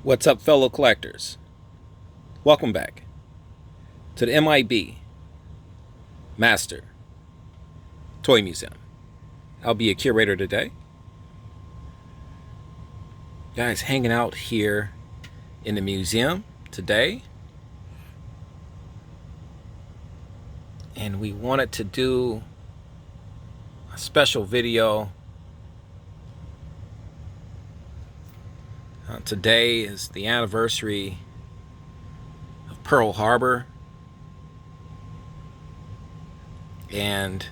What's up, fellow collectors? Welcome back to the M.I.B. Master Toy Museum. I'll be a curator today. Guys, hanging out here in the museum today. And we wanted to do a special video. Today is the anniversary of Pearl Harbor, and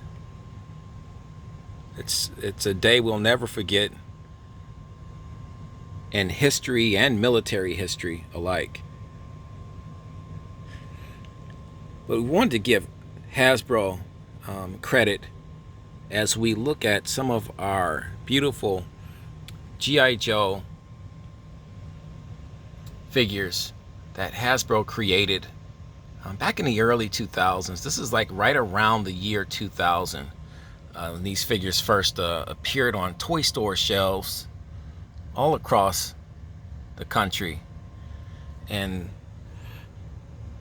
it's a day we'll never forget in history and military history alike. But we wanted to give Hasbro credit as we look at some of our beautiful G.I. Joe figures that Hasbro created back in the early 2000s. This is like right around the year 2000 when these figures first appeared on toy store shelves all across the country, and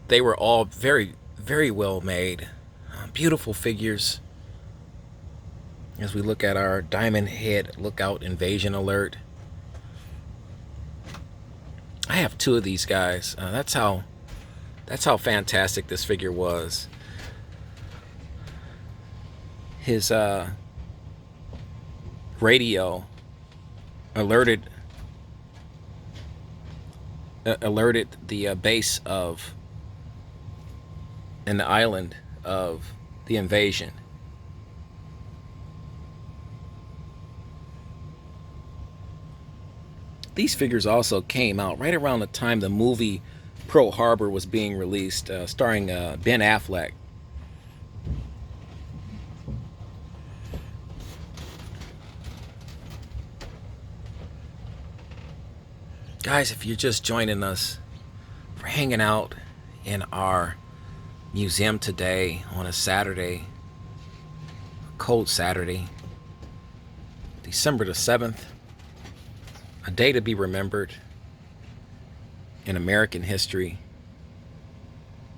they were all very, very well made, beautiful figures. As we look at our Diamond Head Lookout Invasion Alert, I have two of these guys. That's how fantastic this figure was. His radio alerted the base of and the island of the invasion. These figures also came out right around the time the movie Pearl Harbor was being released, starring Ben Affleck. Guys, if you're just joining us, we're hanging out in our museum today on a Saturday, a cold Saturday, December the 7th. A day to be remembered in American history,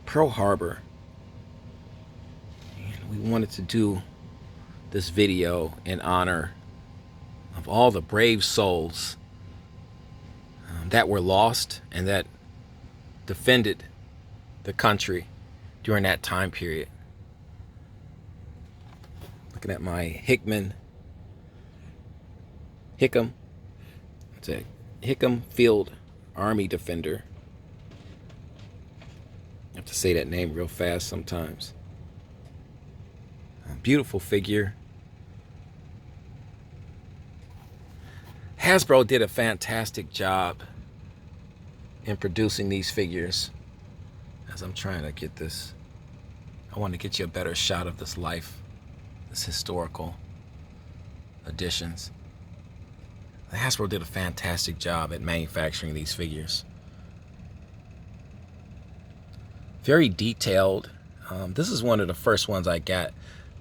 Pearl Harbor. And we wanted to do this video in honor of all the brave souls that were lost and that defended the country during that time period. Looking at my Hickam. It's a Hickam Field Army Defender. I have to say that name real fast sometimes. A beautiful figure. Hasbro did a fantastic job in producing these figures. As I'm trying to get this, I want to get you a better shot of this life, this historical editions. Hasbro did a fantastic job at manufacturing these figures. Very detailed. This is one of the first ones I got.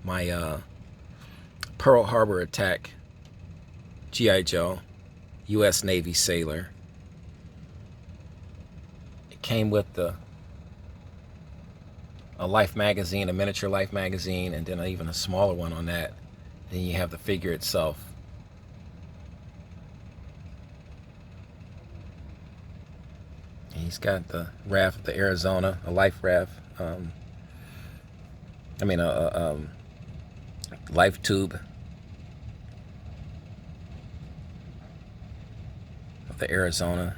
My Pearl Harbor Attack G.I. Joe, U.S. Navy sailor. It came with a Life magazine, a miniature Life magazine, and then even a smaller one on that. Then you have the figure itself. He's got the raft of the Arizona, a life raft. A life tube of the Arizona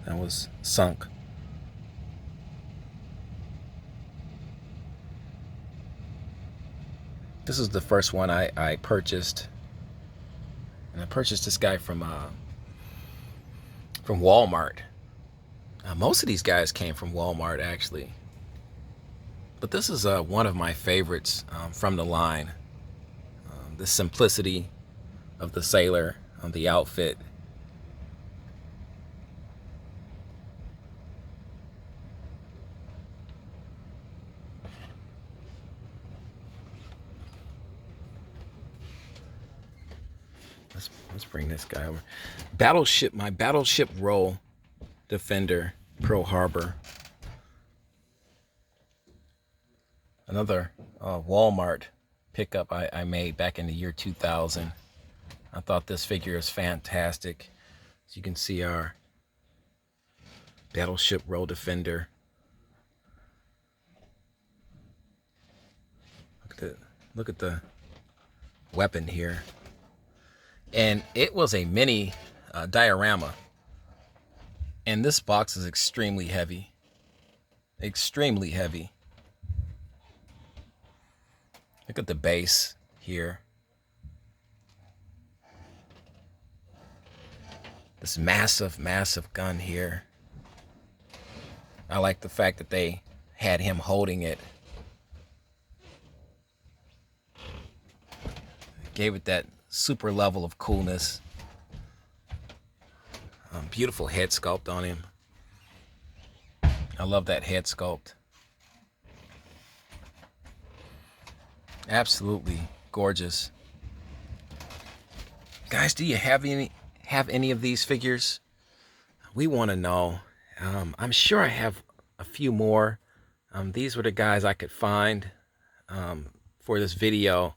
that was sunk. This is the first one I purchased, and I purchased this guy from Walmart. Most of these guys came from Walmart, actually. But this is one of my favorites from the line. The simplicity of the sailor, the outfit. Let's bring this guy over. Battleship, my battleship roll Defender, Pearl Harbor. Another Walmart pickup I made back in the year 2000. I thought this figure is fantastic. As you can see, our Battleship Row Defender. Look at the weapon here. And it was a mini diorama. And this box is extremely heavy. Extremely heavy. Look at the base here. This massive, massive gun here. I like the fact that they had him holding it. Gave it that super level of coolness. Beautiful head sculpt on him. I love that head sculpt. Absolutely gorgeous. Guys, do you have any of these figures? We want to know. I'm sure I have a few more. These were the guys I could find for this video.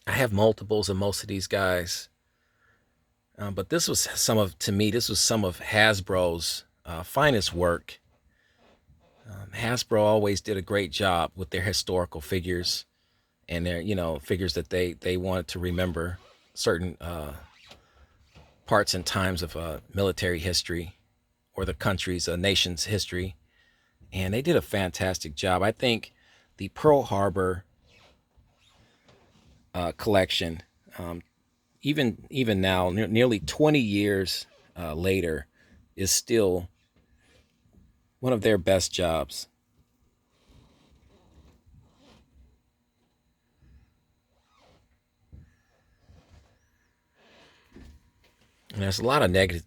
I have multiples of most of these guys. But this was to me, this was some of Hasbro's finest work. Hasbro always did a great job with their historical figures and their, figures that they wanted to remember certain parts and times of military history or the country's, nation's history. And they did a fantastic job. I think the Pearl Harbor collection, even now, nearly 20 years later, is still one of their best jobs. And there's a lot of negative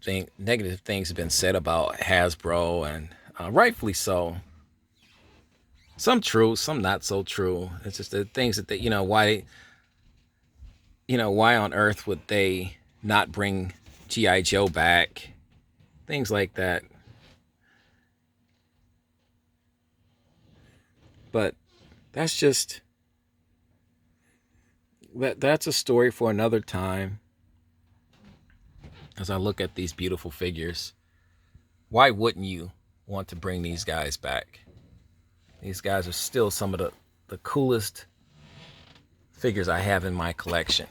things have been said about Hasbro, and rightfully so. Some true, some not so true. It's just the things that they, why on earth would they not bring G.I. Joe back? Things like that. But that's a story for another time. As I look at these beautiful figures, why wouldn't you want to bring these guys back? These guys are still some of the coolest figures I have in my collection.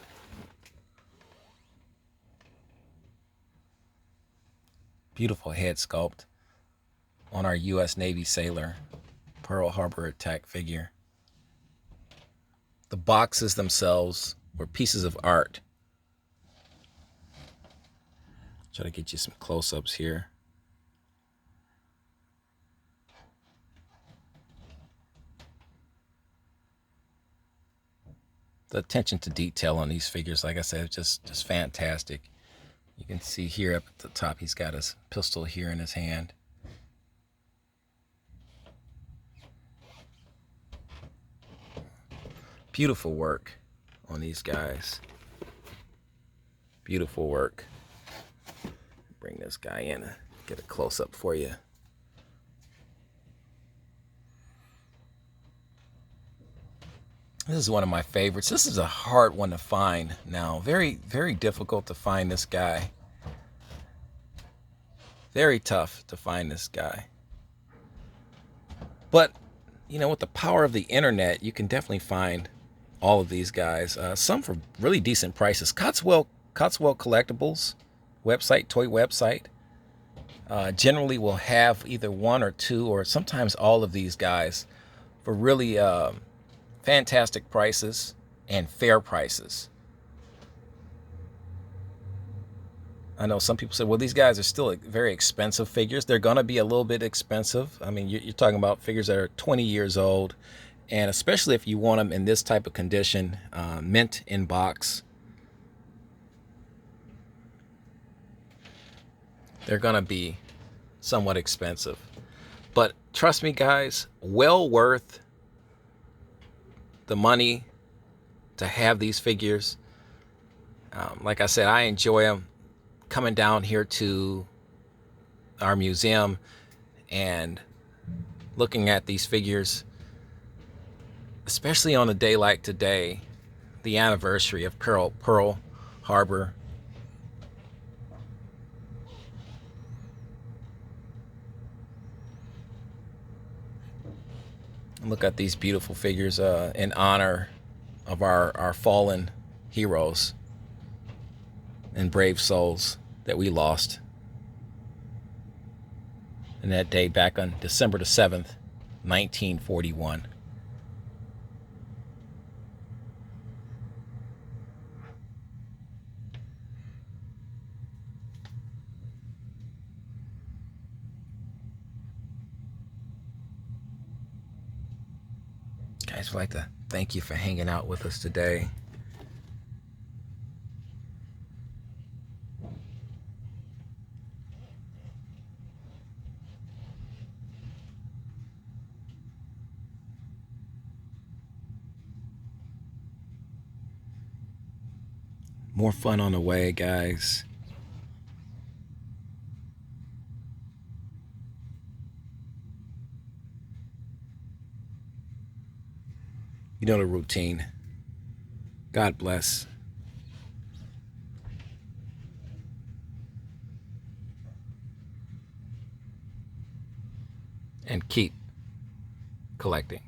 Beautiful head sculpt on our U.S. Navy sailor, Pearl Harbor attack figure. The boxes themselves were pieces of art. Try to get you some close-ups here. The attention to detail on these figures, like I said, is just fantastic. You can see here up at the top, he's got his pistol here in his hand. Beautiful work on these guys. Beautiful work. Bring this guy in and get a close-up for you. This is one of my favorites. This is a hard one to find now. Very, very difficult to find this guy. Very tough to find this guy. But, with the power of the internet, you can definitely find all of these guys. Some for really decent prices. Cotswold Collectibles website, toy website, generally will have either one or two or sometimes all of these guys for really fantastic prices and fair prices. I know some people say, well, these guys are still very expensive figures. They're going to be a little bit expensive. I mean, you're talking about figures that are 20 years old. And especially if you want them in this type of condition, mint in box, they're going to be somewhat expensive. But trust me, guys, well worth the money to have these figures. Like I said, I enjoy them. coming down here to our museum and looking at these figures, especially on a day like today, the anniversary of Pearl Harbor. Look at these beautiful figures in honor of our fallen heroes and brave souls that we lost in that day back on December the 7th, 1941. Guys, I'd like to thank you for hanging out with us today. More fun on the way, guys. You know the routine. God bless. And keep collecting.